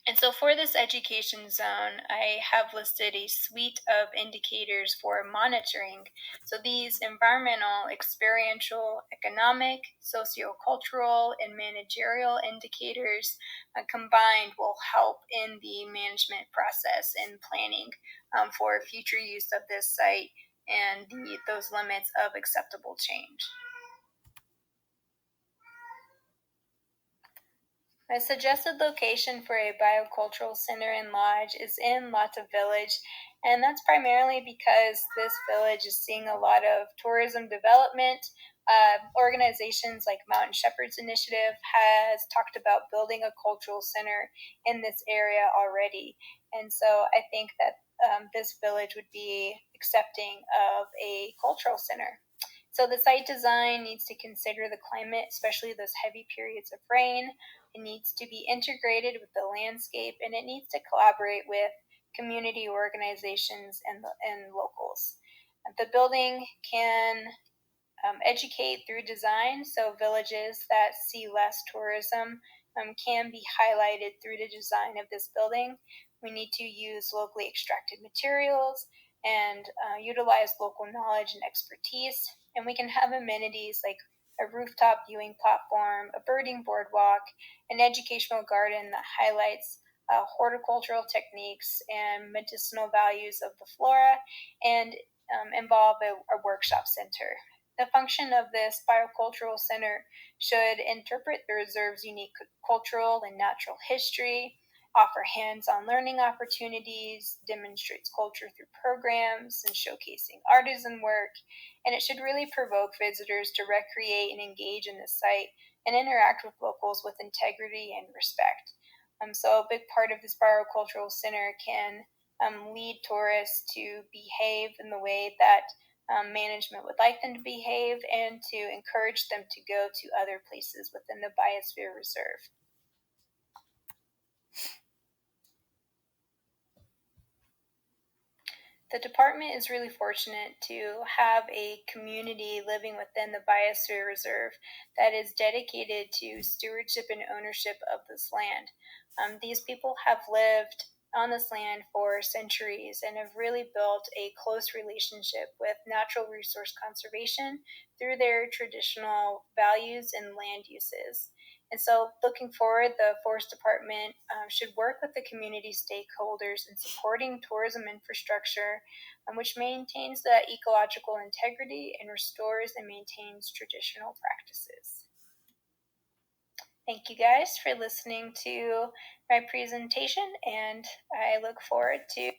And so for this education zone, I have listed a suite of indicators for monitoring. So these environmental, experiential, economic, sociocultural, and managerial indicators combined will help in the management process and planning for future use of this site and those limits of acceptable change. My suggested location for a biocultural center and lodge is in Lata Village, and that's primarily because this village is seeing a lot of tourism development. Organizations like Mountain Shepherds Initiative has talked about building a cultural center in this area already, and so I think that this village would be accepting of a cultural center. So the site design needs to consider the climate, especially those heavy periods of rain. It needs to be integrated with the landscape, and it needs to collaborate with community organizations and locals. The building can educate through design, so villages that see less tourism can be highlighted through the design of this building. We need to use locally extracted materials and utilize local knowledge and expertise. And we can have amenities like a rooftop viewing platform, a birding boardwalk, an educational garden that highlights horticultural techniques and medicinal values of the flora, and involve a workshop center. The function of this biocultural center should interpret the reserve's unique cultural and natural history, offer hands-on learning opportunities, demonstrates culture through programs and showcasing artisan work, and it should really provoke visitors to recreate and engage in the site and interact with locals with integrity and respect. So a big part of this biocultural center can lead tourists to behave in the way that management would like them to behave, and to encourage them to go to other places within the Biosphere Reserve. The department is really fortunate to have a community living within the Biosphere Reserve that is dedicated to stewardship and ownership of this land. These people have lived on this land for centuries and have really built a close relationship with natural resource conservation through their traditional values and land uses. And so, looking forward, the Forest Department should work with the community stakeholders in supporting tourism infrastructure, which maintains the ecological integrity and restores and maintains traditional practices. Thank you guys for listening to my presentation, and I look forward to